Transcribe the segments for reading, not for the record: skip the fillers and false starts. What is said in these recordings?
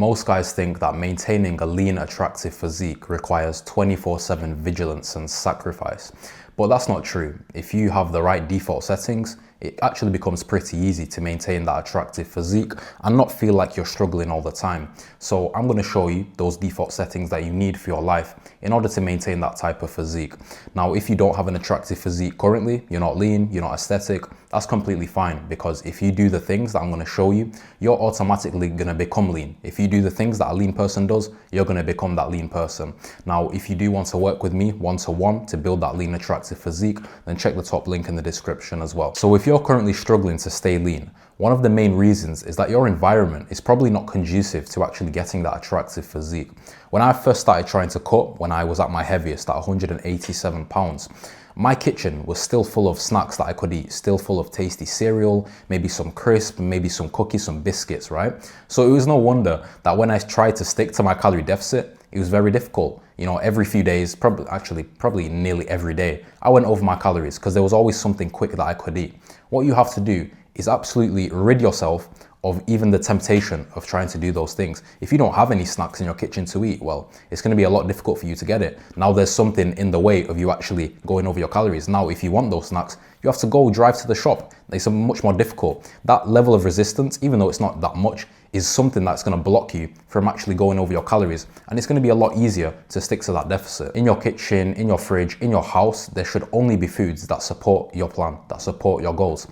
Most guys think that maintaining a lean, attractive physique requires 24/7 vigilance and sacrifice. But that's not true. If you have the right default settings, it actually becomes pretty easy to maintain that attractive physique and not feel like you're struggling all the time. So I'm going to show you those default settings that you need for your life in order to maintain that type of physique. Now, if you don't have an attractive physique currently, you're not lean, you're not aesthetic, that's completely fine, because if you do the things that I'm going to show you, you're automatically going to become lean. If you do the things that a lean person does, you're going to become that lean person. Now, if you do want to work with me one-to-one to build that lean, attractive physique, then check the top link in the description as well. So if you're currently struggling to stay lean, one of the main reasons is that your environment is probably not conducive to actually getting that attractive physique. When I first started trying to cut, when I was at my heaviest at 187 pounds, my kitchen was still full of snacks that I could eat, still full of tasty cereal, maybe some crisp, maybe some cookies, some biscuits, right? So it was no wonder that when I tried to stick to my calorie deficit, it was very difficult. You know, every few days, probably nearly every day, I went over my calories because there was always something quick that I could eat. What you have to do is absolutely rid yourself of even the temptation of trying to do those things. If you don't have any snacks in your kitchen to eat, well, it's going to be a lot difficult for you to get it. Now there's something in the way of you actually going over your calories. Now, if you want those snacks, you have to go drive to the shop. It's much more difficult. That level of resistance, even though it's not that much, is something that's going to block you from actually going over your calories. And it's going to be a lot easier to stick to that deficit. In your kitchen, in your fridge, in your house, there should only be foods that support your plan, that support your goals.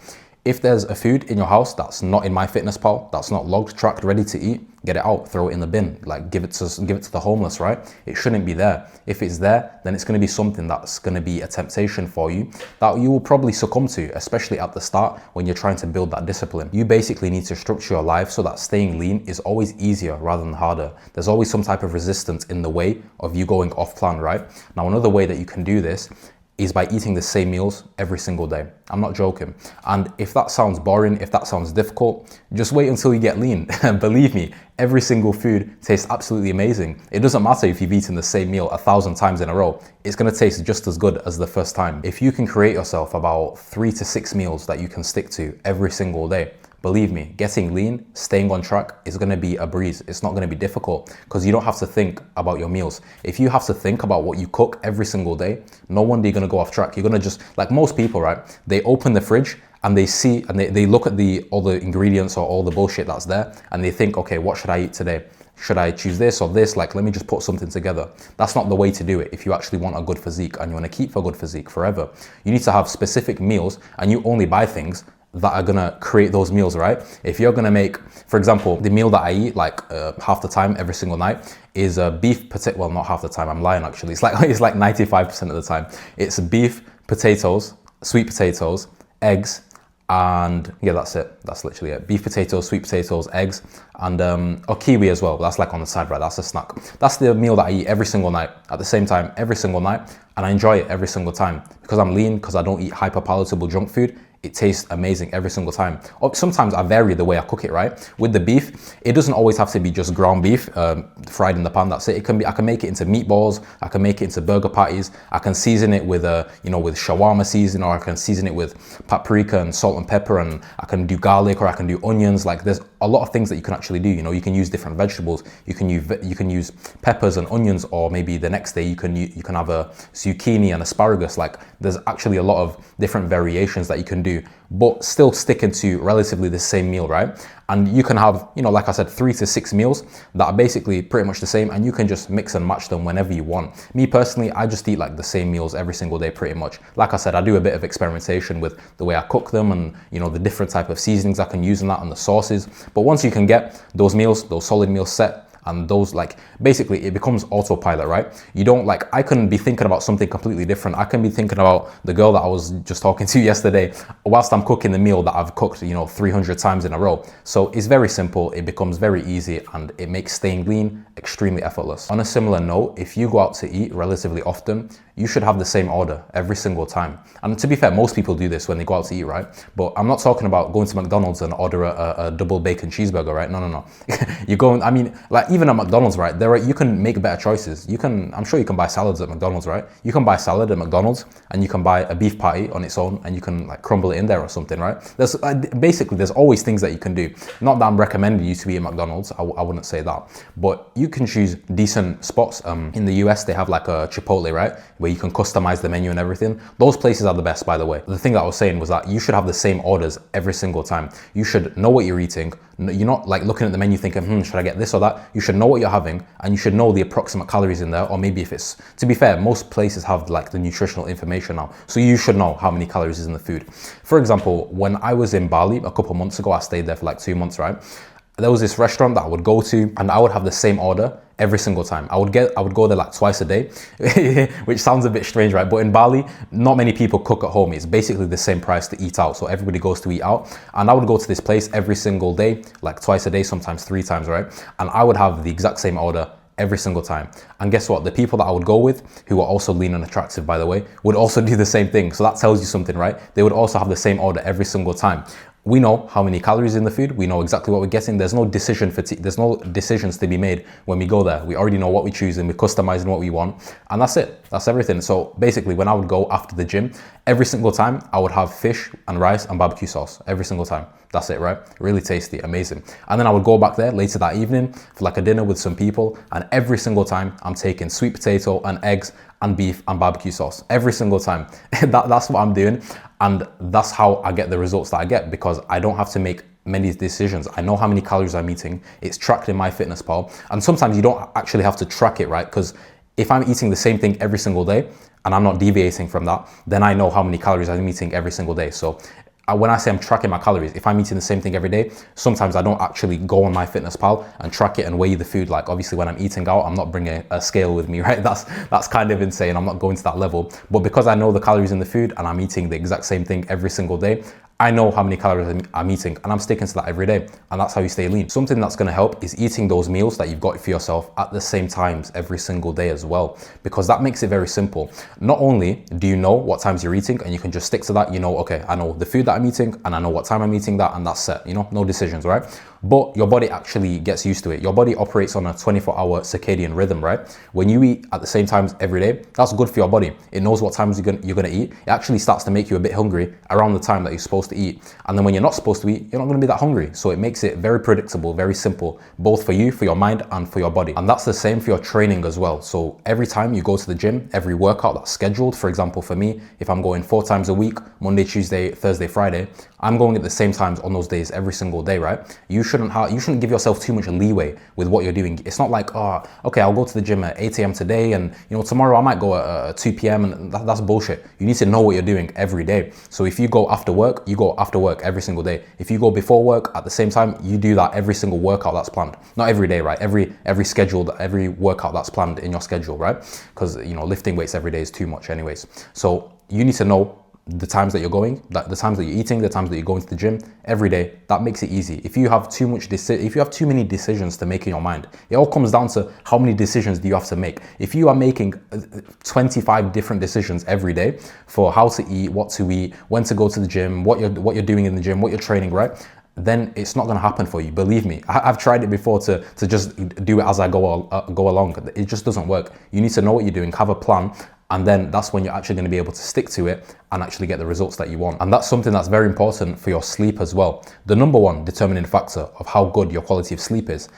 If there's a food in your house that's not in MyFitnessPal, that's not logged, tracked, ready to eat, get it out, throw it in the bin, like give it to the homeless, right? It shouldn't be there. If it's there, then it's going to be something that's going to be a temptation for you that you will probably succumb to, especially at the start when you're trying to build that discipline. You basically need to structure your life so that staying lean is always easier rather than harder. There's always some type of resistance in the way of you going off plan, right? Now, another way that you can do this is by eating the same meals every single day. I'm not joking. And if that sounds boring, if that sounds difficult, just wait until you get lean. Believe me, every single food tastes absolutely amazing. It doesn't matter if you've eaten the same meal 1,000 times in a row, it's gonna taste just as good as the first time. If you can create yourself about 3 to 6 meals that you can stick to every single day, believe me, getting lean, staying on track is going to be a breeze. It's not going to be difficult because you don't have to think about your meals. If you have to think about what you cook every single day, no wonder you're going to go off track. You're going to just, like most people, right? They open the fridge and they see and they look at all the ingredients or all the bullshit that's there and they think, okay, what should I eat today? Should I choose this or this? Like, let me just put something together. That's not the way to do it if you actually want a good physique and you want to keep a good physique forever. You need to have specific meals and you only buy things that are gonna create those meals, right? If you're gonna make, for example, the meal that I eat like half the time every single night is a beef potato. Well, not half the time. I'm lying actually. It's like 95% of the time. It's beef, potatoes, sweet potatoes, eggs, and yeah, that's it. That's literally it. Beef, potatoes, sweet potatoes, eggs, and or kiwi as well. That's like on the side, right? That's a snack. That's the meal that I eat every single night at the same time, every single night, and I enjoy it every single time because I'm lean, because I don't eat hyper palatable junk food. It tastes amazing every single time. Or sometimes I vary the way I cook it, right? With the beef, it doesn't always have to be just ground beef, fried in the pan, that's it. It can be, I can make it into meatballs, I can make it into burger patties, I can season it with with shawarma season, or I can season it with paprika and salt and pepper, and I can do garlic, or I can do onions. Like, there's a lot of things that you can actually do. You know, you can use different vegetables, you can use peppers and onions, or maybe the next day you can have a zucchini and asparagus. Like, there's actually a lot of different variations that you can do, but still sticking to relatively the same meal, right? And you can have, like I said, 3 to 6 meals that are basically pretty much the same, and you can just mix and match them whenever you want. Me personally, I just eat like the same meals every single day pretty much. Like I said, I do a bit of experimentation with the way I cook them and the different type of seasonings I can use in that and the sauces. But once you can get those meals, those solid meals set, and those, like, basically it becomes autopilot, right? You don't, like, I can be thinking about something completely different. I can be thinking about the girl that I was just talking to yesterday whilst I'm cooking the meal that I've cooked 300 times in a row. So it's very simple, it becomes very easy, and it makes staying lean extremely effortless. On a similar note, if you go out to eat relatively often, you should have the same order every single time. And to be fair, most people do this when they go out to eat, right? But I'm not talking about going to McDonald's and order a double bacon cheeseburger, right? No. You're going, I mean, like, even even at McDonald's, right, you can make better choices. I'm sure you can buy salads at McDonald's, right? You can buy salad at McDonald's and you can buy a beef patty on its own and you can like crumble it in there or something, right? Basically, there's always things that you can do. Not that I'm recommending you to eat at McDonald's, I wouldn't say that. But you can choose decent spots. In the US, they have like a Chipotle, right? Where you can customize the menu and everything. Those places are the best, by the way. The thing that I was saying was that you should have the same orders every single time. You should know what you're eating. You're not like looking at the menu thinking, should I get this or that? You should know what you're having and you should know the approximate calories in there, or maybe if it's, to be fair, most places have like the nutritional information now. So you should know how many calories is in the food. For example, when I was in Bali a couple months ago, I stayed there for like 2 months, right? There was this restaurant that I would go to and I would have the same order every single time. I would go there like twice a day, which sounds a bit strange, right? But in Bali, not many people cook at home. It's basically the same price to eat out. So everybody goes to eat out. And I would go to this place every single day, like twice a day, sometimes 3 times, right? And I would have the exact same order every single time. And guess what? The people that I would go with, who are also lean and attractive, by the way, would also do the same thing. So that tells you something, right? They would also have the same order every single time. We know how many calories in the food. We know exactly what we're getting. There's no decisions to be made when we go there. We already know what we choose and we're customizing what we want. And that's it. That's everything. So basically, when I would go after the gym, every single time I would have fish and rice and barbecue sauce every single time. That's it, right? Really tasty, amazing. And then I would go back there later that evening for like a dinner with some people. And every single time I'm taking sweet potato and eggs and beef and barbecue sauce every single time. That's what I'm doing. And that's how I get the results that I get, because I don't have to make many decisions. I know how many calories I'm eating. It's tracked in MyFitnessPal. And sometimes you don't actually have to track it, right? Because if I'm eating the same thing every single day and I'm not deviating from that, then I know how many calories I'm eating every single day. So when I say I'm tracking my calories, if I'm eating the same thing every day, sometimes I don't actually go on MyFitnessPal and track it and weigh the food. Like obviously when I'm eating out, I'm not bringing a scale with me, right? That's kind of insane. I'm not going to that level. But because I know the calories in the food and I'm eating the exact same thing every single day, I know how many calories I'm eating and I'm sticking to that every day. And that's how you stay lean. Something that's gonna help is eating those meals that you've got for yourself at the same times every single day as well, because that makes it very simple. Not only do you know what times you're eating and you can just stick to that, you know, okay, I know the food that I'm eating and I know what time I'm eating that, and that's set, you know, no decisions, right? But your body actually gets used to it. Your body operates on a 24-hour circadian rhythm, right? When you eat at the same times every day, that's good for your body. It knows what times you're gonna eat. It actually starts to make you a bit hungry around the time that you're supposed to eat. And then when you're not supposed to eat, you're not gonna be that hungry. So it makes it very predictable, very simple, both for you, for your mind, and for your body. And that's the same for your training as well. So every time you go to the gym, every workout that's scheduled, for example, for me, if I'm going 4 times a week, Monday, Tuesday, Thursday, Friday, I'm going at the same times on those days every single day, right? You shouldn't give yourself too much leeway with what you're doing. It's not like, oh, okay, I'll go to the gym at 8 a.m. today and tomorrow I might go at 2 p.m. and that's bullshit. You need to know what you're doing every day. So if you go after work, you go after work every single day. If you go before work at the same time, you do that every single workout that's planned. Not every day, right? Every workout that's planned in your schedule, right? Because lifting weights every day is too much anyways. So you need to know the times that you're going, the times that you're eating, the times that you're going to the gym every day. That makes it easy. If you have too many decisions to make in your mind, it all comes down to how many decisions do you have to make. If you are making 25 different decisions every day for how to eat, what to eat, when to go to the gym, what you're doing in the gym, what you're training, right? Then it's not going to happen for you. Believe me, I've tried it before to just do it as I go along. It just doesn't work. You need to know what you're doing, have a plan, and then that's when you're actually going to be able to stick to it and actually get the results that you want. And that's something that's very important for your sleep as well. The number one determining factor of how good your quality of sleep is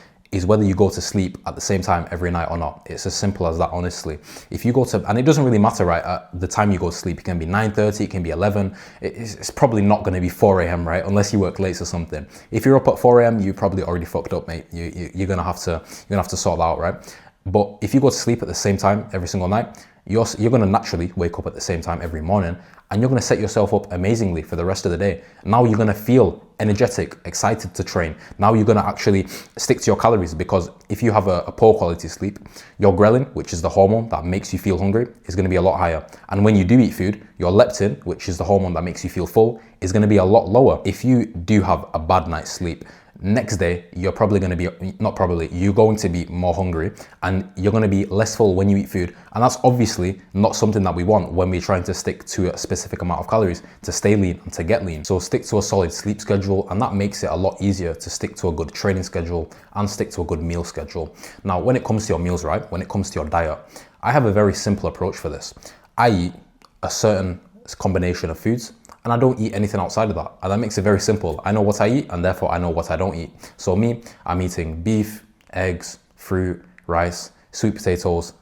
whether you go to sleep at the same time every night or not. It's as simple as that, honestly. If you go to, and it doesn't really matter, right, at the time you go to sleep, it can be 9:30, it can be 11. It's probably not going to be 4 a.m., right, unless you work late or something. If you're up at 4 a.m., you probably already fucked up, mate. You're gonna have to sort that out, right? But if you go to sleep at the same time every single night, you're going to naturally wake up at the same time every morning, and you're going to set yourself up amazingly for the rest of the day. Now you're going to feel energetic, excited to train. Now you're going to actually stick to your calories, because if you have a poor quality sleep, your ghrelin, which is the hormone that makes you feel hungry, is going to be a lot higher. And when you do eat food, your leptin, which is the hormone that makes you feel full, is going to be a lot lower. If you do have a bad night's sleep, next day you're probably going to be, not probably, you're going to be more hungry, and you're going to be less full when you eat food. And that's obviously not something that we want when we're trying to stick to a specific amount of calories to stay lean and to get lean. So stick to a solid sleep schedule, and that makes it a lot easier to stick to a good training schedule and stick to a good meal schedule. Now, when it comes to your meals, right, when it comes to your diet, I have a very simple approach for this. I eat a certain combination of foods, and I don't eat anything outside of that. And that makes it very simple. I know what I eat, and therefore I know what I don't eat. So me, I'm eating beef, eggs, fruit, rice, sweet potatoes,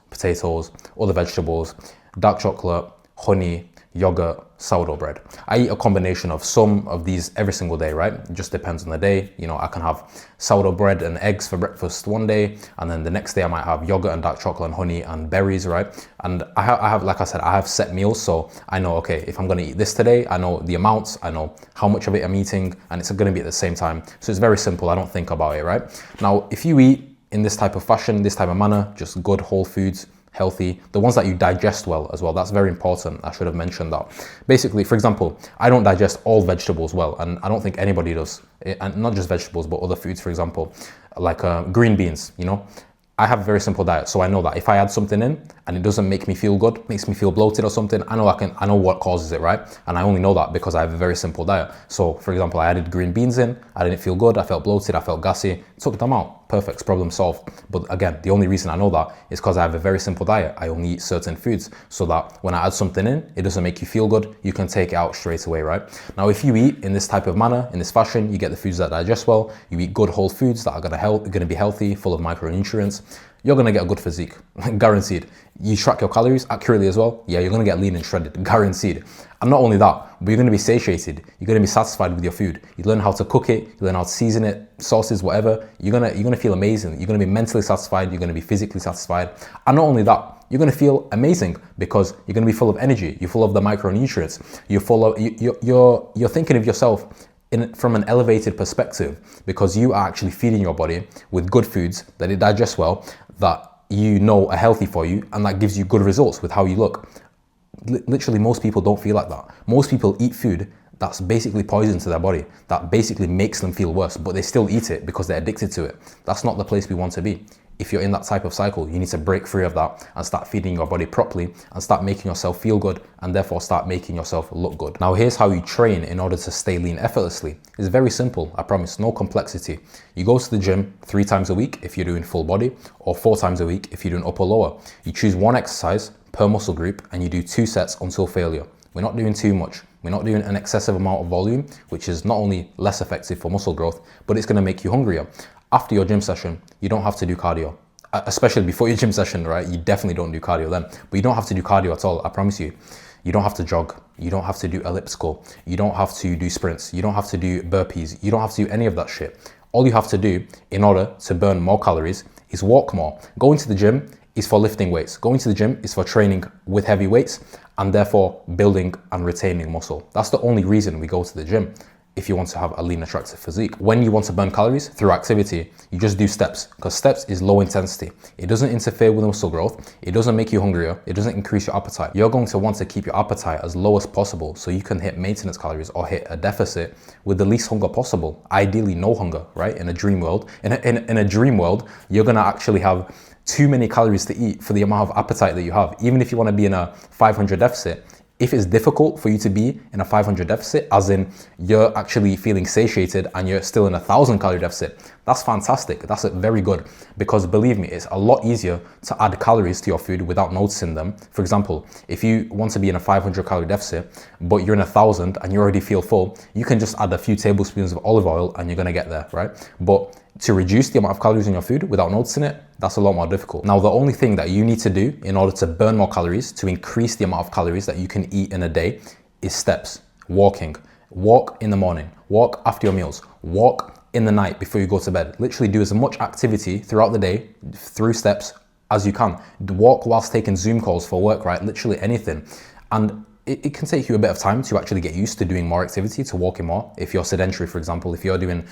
other vegetables, dark chocolate, honey, yogurt, sourdough bread. I eat a combination of some of these every single day, right? It just depends on the day. You know, I can have sourdough bread and eggs for breakfast one day, and then the next day I might have yogurt and dark chocolate and honey and berries, right? And I have, like I said, I have set meals, so I know, okay, if I'm gonna eat this today, I know the amounts, I know how much of it I'm eating, and it's gonna be at the same time. So it's very simple, I don't think about it, right? Now, if you eat in this type of fashion, this type of manner, just good whole foods, healthy, the ones that you digest well as well. That's very important. I should have mentioned that. Basically, for example, I don't digest all vegetables well, and I don't think anybody does. And not just vegetables, but other foods, for example, like green beans, you know. I have a very simple diet, so I know that if I add something in and it doesn't make me feel good, makes me feel bloated or something, I know what causes it, right? And I only know that because I have a very simple diet. So for example, I added green beans in, I didn't feel good, I felt bloated, I felt gassy, took them out, perfect, problem solved. But again, the only reason I know that is because I have a very simple diet. I only eat certain foods, so that when I add something in, it doesn't make you feel good, you can take it out straight away, right? Now, if you eat in this type of manner, in this fashion, you get the foods that digest well, you eat good whole foods that are gonna be healthy, full of micronutrients, you're gonna get a good physique, guaranteed. You track your calories accurately as well, yeah, you're gonna get lean and shredded, guaranteed. And not only that, but you're gonna be satiated, you're gonna be satisfied with your food. You learn how to cook it, you learn how to season it, sauces, whatever, you're gonna feel amazing. You're gonna be mentally satisfied, you're gonna be physically satisfied. And not only that, you're gonna feel amazing because you're gonna be full of energy, you're full of the micronutrients, you're thinking of yourself from an elevated perspective, because you are actually feeding your body with good foods that it digests well, that you know are healthy for you, and that gives you good results with how you look. Literally, most people don't feel like that. Most people eat food that's basically poison to their body, that basically makes them feel worse, but they still eat it because they're addicted to it. That's not the place we want to be. If you're in that type of cycle, you need to break free of that and start feeding your body properly and start making yourself feel good, and therefore start making yourself look good. Now, here's how you train in order to stay lean effortlessly. It's very simple, I promise, no complexity. You go to the gym 3 times a week if you're doing full body, or 4 times a week if you're doing upper lower. You choose one exercise per muscle group and you do 2 sets until failure. We're not doing too much. We're not doing an excessive amount of volume, which is not only less effective for muscle growth, but it's gonna make you hungrier. After your gym session, you don't have to do cardio. Especially before your gym session, right? You definitely don't do cardio then, but you don't have to do cardio at all, I promise you. You don't have to jog, you don't have to do elliptical, you don't have to do sprints, you don't have to do burpees, you don't have to do any of that shit. All you have to do in order to burn more calories is walk more. Going to the gym is for lifting weights. Going to the gym is for training with heavy weights and therefore building and retaining muscle. That's the only reason we go to the gym. If you want to have a lean, attractive physique. When you want to burn calories through activity, you just do steps, because steps is low intensity. It doesn't interfere with muscle growth. It doesn't make you hungrier. It doesn't increase your appetite. You're going to want to keep your appetite as low as possible so you can hit maintenance calories or hit a deficit with the least hunger possible. Ideally, no hunger, right? In a dream world. In a dream world, you're gonna actually have too many calories to eat for the amount of appetite that you have. Even if you want to be in a 500 deficit, if it's difficult for you to be in a 500 deficit, as in you're actually feeling satiated and you're still in a 1,000 calorie deficit, that's fantastic. That's very good, because believe me, it's a lot easier to add calories to your food without noticing them. For example, if you want to be in a 500 calorie deficit, but you're in 1,000 and you already feel full, you can just add a few tablespoons of olive oil and you're gonna get there, right? But to reduce the amount of calories in your food without noticing it, that's a lot more difficult. Now, the only thing that you need to do in order to burn more calories, to increase the amount of calories that you can eat in a day, is steps, walking. Walk in the morning, walk after your meals, walk in the night before you go to bed. Literally do as much activity throughout the day through steps as you can. Walk whilst taking Zoom calls for work, right? Literally anything. And it can take you a bit of time to actually get used to doing more activity, to walking more. If you're sedentary, for example, if you're doing,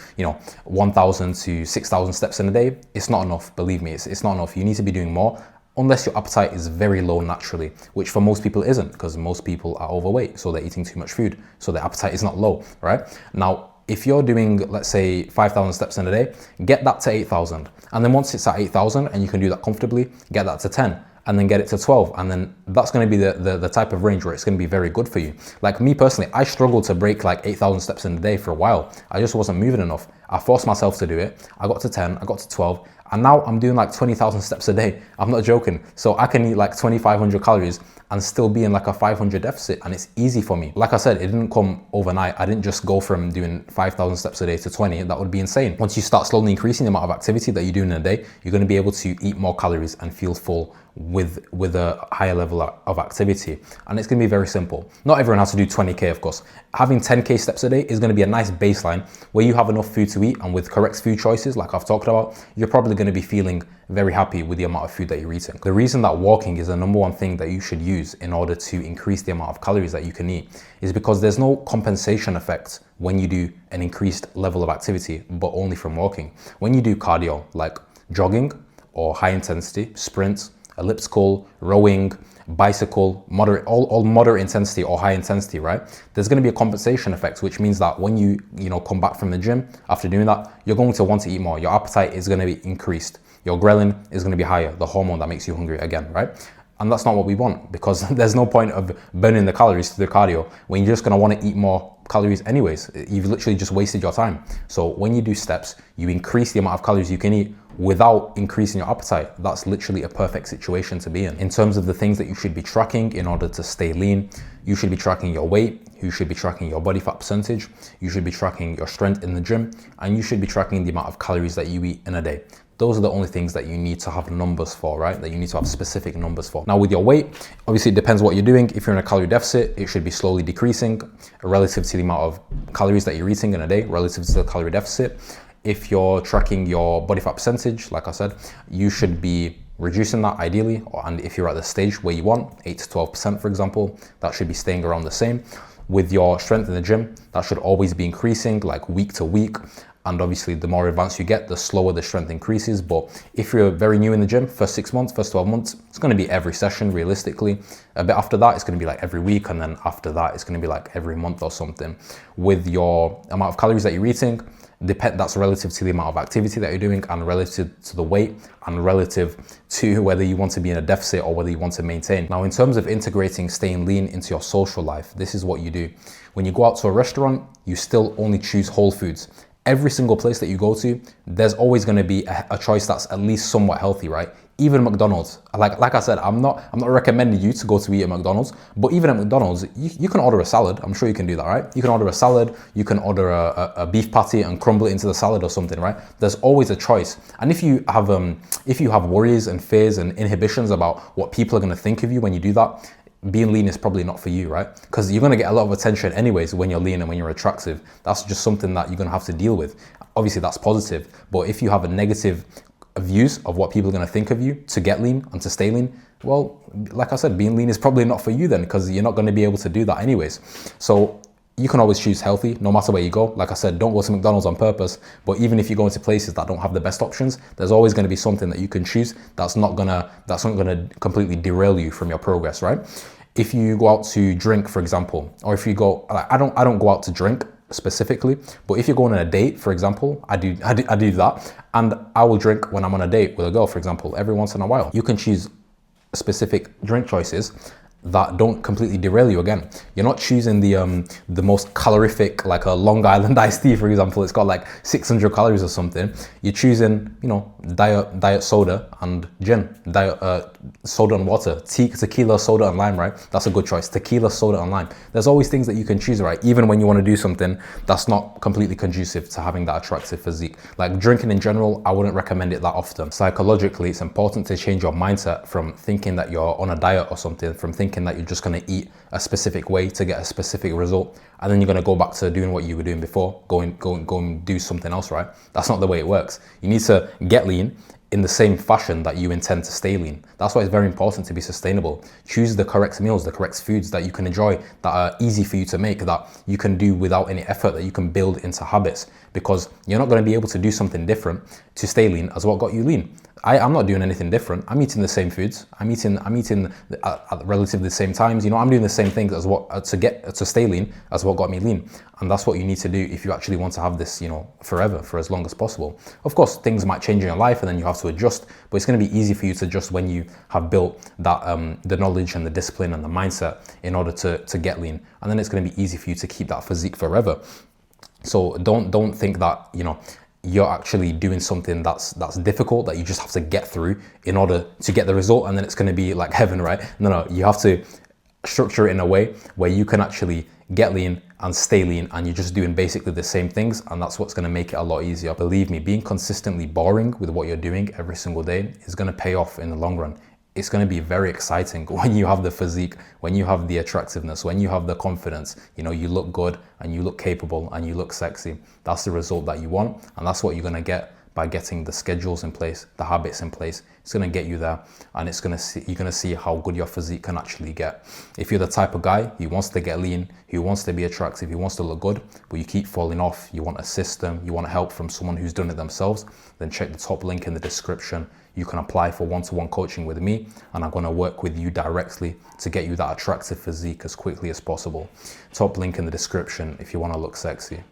1,000 to 6,000 steps in a day, it's not enough. Believe me, it's not enough. You need to be doing more, unless your appetite is very low naturally, which for most people isn't, because most people are overweight, so they're eating too much food, so their appetite is not low, right? Now, if you're doing, let's say 5,000 steps in a day, get that to 8,000. And then once it's at 8,000 and you can do that comfortably, get that to 10. And then get it to 12. And then that's gonna be the type of range where it's gonna be very good for you. Like me personally, I struggled to break like 8,000 steps in a day for a while. I just wasn't moving enough. I forced myself to do it. I got to 10, I got to 12, and now I'm doing like 20,000 steps a day. I'm not joking. So I can eat like 2,500 calories and still be in like a 500 deficit, and it's easy for me. Like I said, it didn't come overnight. I didn't just go from doing 5,000 steps a day to 20. That would be insane. Once you start slowly increasing the amount of activity that you do in a day, you're gonna be able to eat more calories and feel full with a higher level of activity. And it's gonna be very simple. Not everyone has to do 20K, of course. Having 10K steps a day is gonna be a nice baseline where you have enough food to eat, and with correct food choices, like I've talked about, you're probably gonna be feeling very happy with the amount of food that you're eating. The reason that walking is the number one thing that you should use in order to increase the amount of calories that you can eat is because there's no compensation effect when you do an increased level of activity, but only from walking. When you do cardio, like jogging or high intensity, sprints, elliptical, rowing, bicycle, moderate, all moderate intensity or high intensity, right? There's gonna be a compensation effect, which means that when you come back from the gym after doing that, you're going to want to eat more. Your appetite is gonna be increased. Your ghrelin is gonna be higher, the hormone that makes you hungry again, right? And that's not what we want, because there's no point of burning the calories through the cardio when you're just gonna wanna eat more calories anyways. You've literally just wasted your time. So when you do steps, you increase the amount of calories you can eat without increasing your appetite. That's literally a perfect situation to be in. In terms of the things that you should be tracking in order to stay lean, you should be tracking your weight, you should be tracking your body fat percentage, you should be tracking your strength in the gym, and you should be tracking the amount of calories that you eat in a day. Those are the only things that you need to have numbers for, right? That you need to have specific numbers for. Now with your weight, obviously it depends what you're doing. If you're in a calorie deficit, it should be slowly decreasing relative to the amount of calories that you're eating in a day, relative to the calorie deficit. If you're tracking your body fat percentage, like I said, you should be reducing that ideally. And if you're at the stage where you want, 8 to 12%, for example, that should be staying around the same. With your strength in the gym, that should always be increasing, like week to week. And obviously the more advanced you get, the slower the strength increases. But if you're very new in the gym, first 6 months, first 12 months, it's gonna be every session realistically. A bit after that, it's gonna be like every week. And then after that, it's gonna be like every month or something. With your amount of calories that you're eating, that's relative to the amount of activity that you're doing, and relative to the weight, and relative to whether you want to be in a deficit or whether you want to maintain. Now, in terms of integrating staying lean into your social life, this is what you do. When you go out to a restaurant, you still only choose whole foods. Every single place that you go to, there's always going to be a choice that's at least somewhat healthy, right? Even McDonald's, like I said, I'm not recommending you to go to eat at McDonald's, but even at McDonald's, you can order a salad. I'm sure you can do that, right? You can order a salad, you can order a beef patty and crumble it into the salad or something, right? There's always a choice. And if you have worries and fears and inhibitions about what people are going to think of you when you do that, being lean is probably not for you, right? Because you're going to get a lot of attention anyways when you're lean and when you're attractive. That's just something that you're going to have to deal with. Obviously that's positive, but if you have a negative views of what people are going to think of you to get lean and to stay lean, well, like I said, being lean is probably not for you then, because you're not going to be able to do that anyways. So you can always choose healthy no matter where you go. Like I said, don't go to McDonald's on purpose, but even if you go into places that don't have the best options, there's always going to be something that you can choose that's not gonna completely derail you from your progress, right? If you go out to drink, for example, or if you go, I don't go out to drink specifically, but if you're going on a date, for example, I do that, and I will drink when I'm on a date with a girl, for example, every once in a while. You can choose specific drink choices that don't completely derail you. Again, you're not choosing the most calorific, like a Long Island iced tea, for example. It's got like 600 calories or something. You're choosing, diet soda and gin, diet soda and water, tequila, soda and lime, right? That's a good choice. Tequila, soda and lime. There's always things that you can choose, right? Even when you want to do something that's not completely conducive to having that attractive physique. Like drinking in general, I wouldn't recommend it that often. Psychologically, it's important to change your mindset from thinking that you're on a diet or something, from thinking that you're just going to eat a specific way to get a specific result, and then you're going to go back to doing what you were doing before, go and do something else, right? That's not the way it works. You need to get lean in the same fashion that you intend to stay lean. That's why it's very important to be sustainable. Choose the correct meals, the correct foods that you can enjoy, that are easy for you to make, that you can do without any effort, that you can build into habits, because you're not going to be able to do something different to stay lean as what got you lean. I'm not doing anything different. I'm eating the same foods. I'm eating at relatively the same times. You know, I'm doing the same things as what to stay lean as what got me lean. And that's what you need to do if you actually want to have this, you know, forever, for as long as possible. Of course, things might change in your life and then you have to adjust, but it's going to be easy for you to adjust when you have built that the knowledge and the discipline and the mindset in order to get lean. And then it's going to be easy for you to keep that physique forever. So don't think that, you know, you're actually doing something that's difficult that you just have to get through in order to get the result, and then it's going to be like heaven, right? No, you have to structure it in a way where you can actually get lean and stay lean, and you're just doing basically the same things, and that's what's going to make it a lot easier. Believe me, being consistently boring with what you're doing every single day is going to pay off in the long run. It's going to be very exciting when you have the physique, when you have the attractiveness, when you have the confidence. You know, you look good and you look capable and you look sexy. That's the result that you want, and that's what you're going to get by getting the schedules in place, the habits in place. It's going to get you there, and you're going to see how good your physique can actually get. If you're the type of guy who wants to get lean, who wants to be attractive, who wants to look good, but you keep falling off, you want a system, you want help from someone who's done it themselves, then check the top link in the description. You can apply for one-to-one coaching with me, and I'm going to work with you directly to get you that attractive physique as quickly as possible. Top link in the description if you want to look sexy.